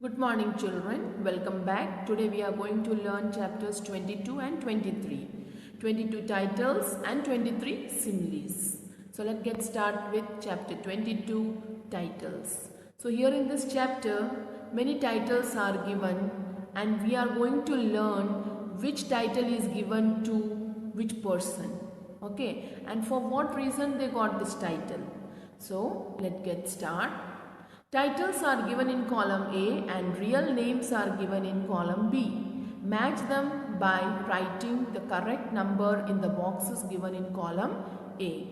Good morning children, welcome back. Today we are going to learn chapters 22 and 23. 22 titles and 23 similes. So let's get started with chapter 22 titles. So here in this chapter many titles are given and we are going to learn which title is given to which person. Okay, and for what reason they got this title. So let's get started. Titles are given in column A and real names are given in column B. Match them by writing the correct number in the boxes given in column A.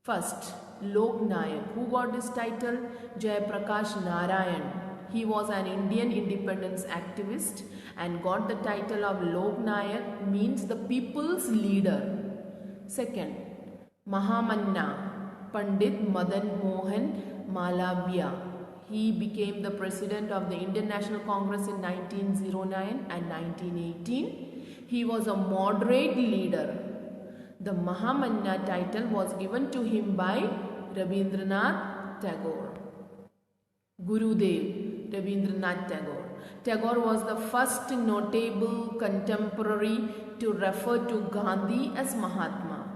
First, Lok Nayak. Who got this title? Jayaprakash Narayan. He was an Indian independence activist and got the title of Lok Nayak, means the people's leader. Second, Mahamanna. Pandit Madan Mohan Malabia. He became the president of the Indian National Congress in 1909 and 1918. He was a moderate leader. The Mahamanna title was given to him by Rabindranath Tagore. Gurudev Rabindranath Tagore. Tagore was the first notable contemporary to refer to Gandhi as Mahatma.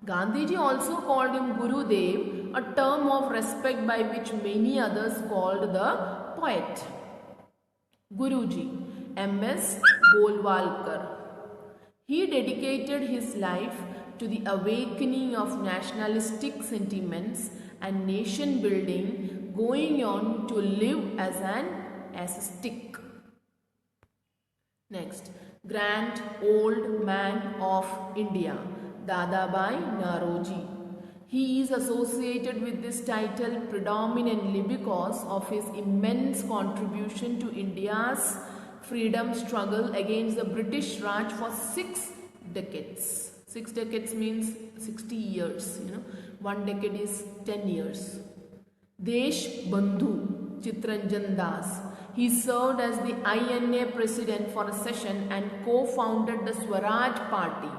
Gandhiji also called him Gurudev, a term of respect by which many others called the poet. Guruji, M.S. Golwalkar. He dedicated his life to the awakening of nationalistic sentiments and nation building, going on to live as an ascetic. Next, Grand Old Man of India. Dadabhai Naoroji. He is associated with this title predominantly because of his immense contribution to India's freedom struggle against the British Raj for 6 decades. 6 decades means 60 years. One decade is 10 years. Desh Bandhu Chitranjan Das. He served as the INA president for a session and co-founded the Swaraj Party.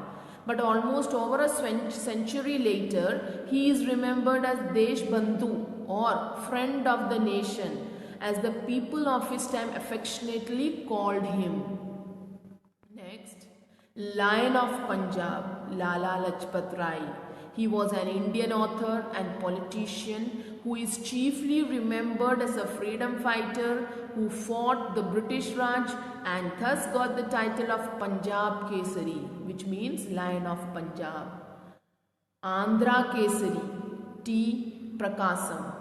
But almost over a century later, he is remembered as Desh Bandhu or friend of the nation, as the people of his time affectionately called him. Next, Lion of Punjab, Lala Lajpat Rai. He was an Indian author and politician who is chiefly remembered as a freedom fighter who fought the British Raj and thus got the title of Punjab Kesari, which means Lion of Punjab. Andhra Kesari, T. Prakasam.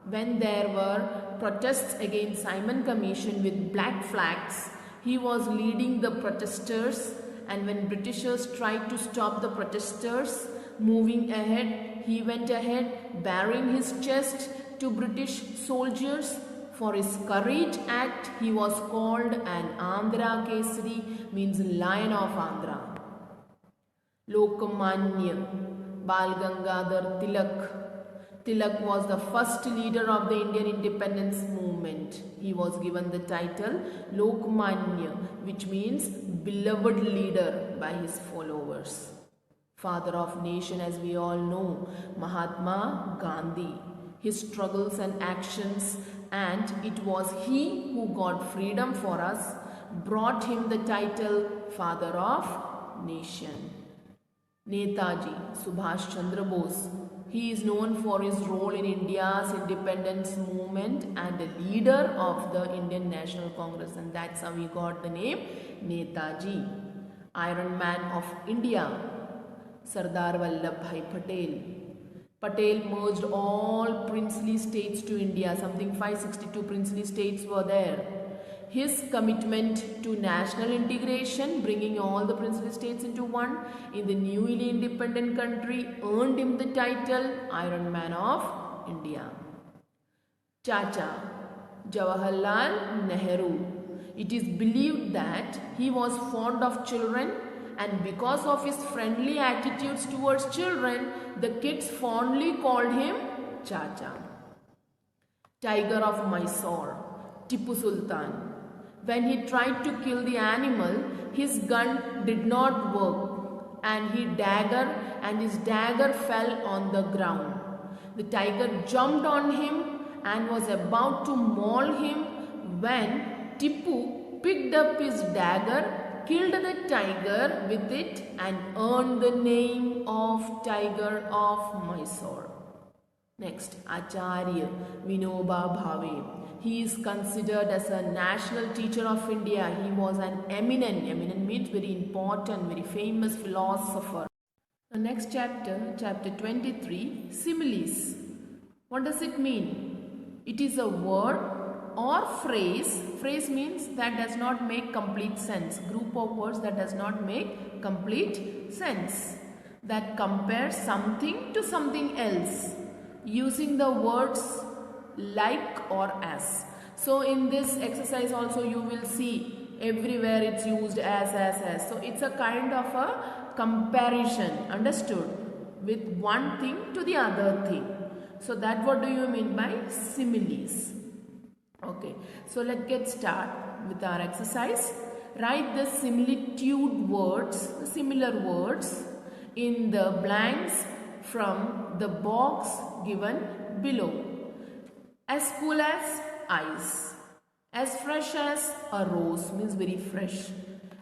When there were protests against Simon Commission with black flags, he was leading the protesters, and when Britishers tried to stop the protesters moving ahead, he went ahead baring his chest to British soldiers. For his courage act, he was called an Andhra Kesari, means Lion of Andhra. Lokmanya Bal Gangadhar Tilak. Tilak was the first leader of the Indian independence movement. He was given the title Lokmanya, which means beloved leader by his followers. Father of nation, as we all know, Mahatma Gandhi. His struggles and actions, and it was he who got freedom for us, brought him the title Father of Nation. Netaji Subhash Chandra Bose. He is known for his role in India's independence movement and a leader of the Indian National Congress, and that's how he got the name Netaji. Iron Man of India, Sardar Vallabhbhai Patel. Patel merged all princely states to India. Something 562 princely states were there. His commitment to national integration, bringing all the princely states into one in the newly independent country, earned him the title Iron Man of India. Chacha Jawaharlal Nehru. It is believed that he was fond of children, and because of his friendly attitudes towards children, the kids fondly called him Chacha. Tiger of Mysore, Tipu Sultan. When he tried to kill the animal, his gun did not work and his dagger fell on the ground. The tiger jumped on him and was about to maul him when Tipu picked up his dagger, killed the tiger with it and earned the name of Tiger of Mysore. Next, Acharya Vinoba Bhave. He is considered as a national teacher of India. He was an eminent means very important, very famous philosopher. The next chapter, chapter 23, similes. What does it mean? It is a word or phrase. Phrase means that does not make complete sense. Group of words that does not make complete sense. That compares something to something else using the words like or as. So in this exercise also you will see everywhere it's used as. So it's a kind of a comparison, understood, with one thing to the other thing. So that what do you mean by similes? Okay, so let's get start with our exercise. Write the similitude words, similar words in the blanks from the box given below. As cool as ice, as fresh as a rose means very fresh,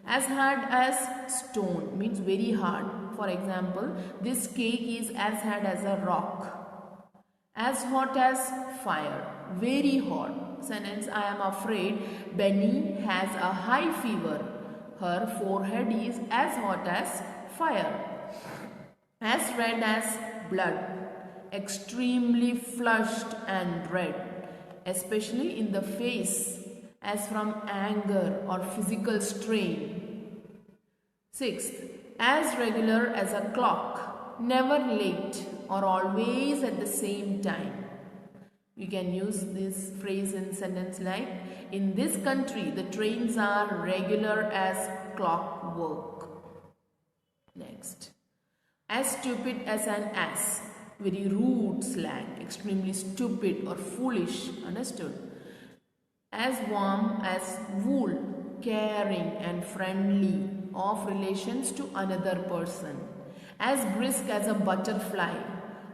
as hard as stone means very hard. For example, this cake is as hard as a rock. As hot as fire, very hot. Sentence, I am afraid Benny has a high fever. Her forehead is as hot as fire. As red as blood, extremely flushed and red, especially in the face, as from anger or physical strain. Sixth, as regular as a clock, never late or always at the same time. You can use this phrase in sentence like, in this country the trains are regular as clockwork. Next, as stupid as an ass, very rude slang, extremely stupid or foolish, understood. As warm as wool, caring and friendly of relations to another person. As brisk as a butterfly,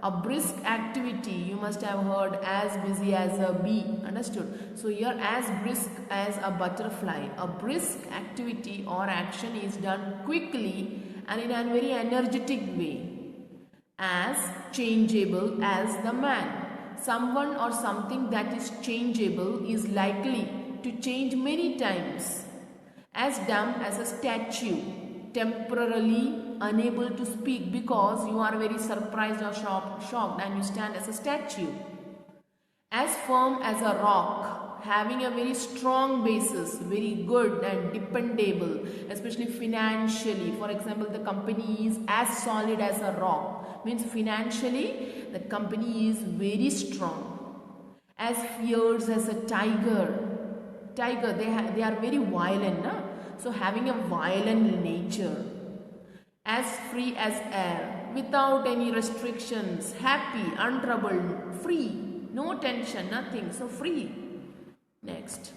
a brisk activity, you must have heard as busy as a bee, understood. So here as brisk as a butterfly, a brisk activity or action is done quickly and in a very energetic way. As changeable as the man, someone or something that is changeable is likely to change many times. As dumb as a statue, temporarily unable to speak because you are very surprised or shocked and you stand as a statue. As firm as a rock, having a very strong basis, very good and dependable, especially financially. For example, the company is as solid as a rock, means financially the company is very strong. As fierce as a tiger, they are very violent, na? So having a violent nature. As free as air, without any restrictions, happy, untroubled, free, no tension, nothing, so free. Next,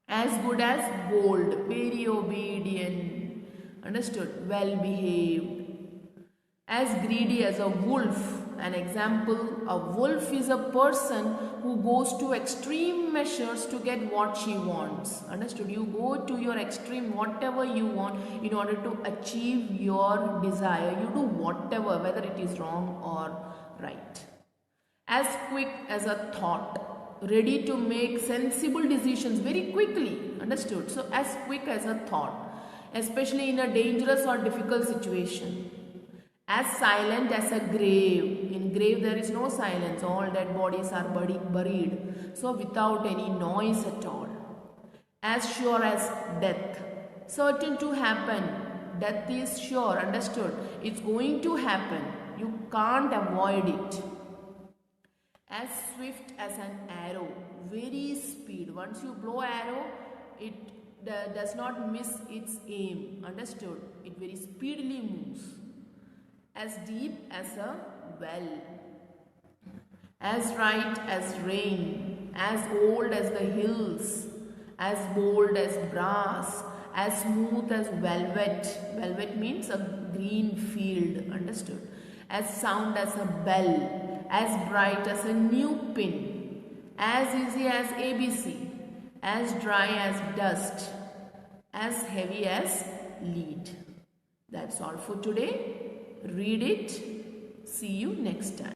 as good as gold, very obedient, understood, well behaved. As greedy as a wolf. An example, a wolf is a person who goes to extreme measures to get what she wants. Understood? You go to your extreme, whatever you want, in order to achieve your desire. You do whatever, whether it is wrong or right. As quick as a thought, ready to make sensible decisions very quickly. Understood? So as quick as a thought, especially in a dangerous or difficult situation. As silent as a grave. In grave there is no silence. All dead bodies are buried. So without any noise at all. As sure as death. Certain to happen. Death is sure. Understood? It's going to happen. You can't avoid it. As swift as an arrow. Very speed. Once you blow arrow, it does not miss its aim. Understood? It very speedily moves. As deep as a well, as right as rain, as old as the hills, as bold as brass, as smooth as velvet. Velvet means a green field, understood. As sound as a bell, as bright as a new pin, as easy as ABC, as dry as dust, as heavy as lead. That's all for today. Read it. See you next time.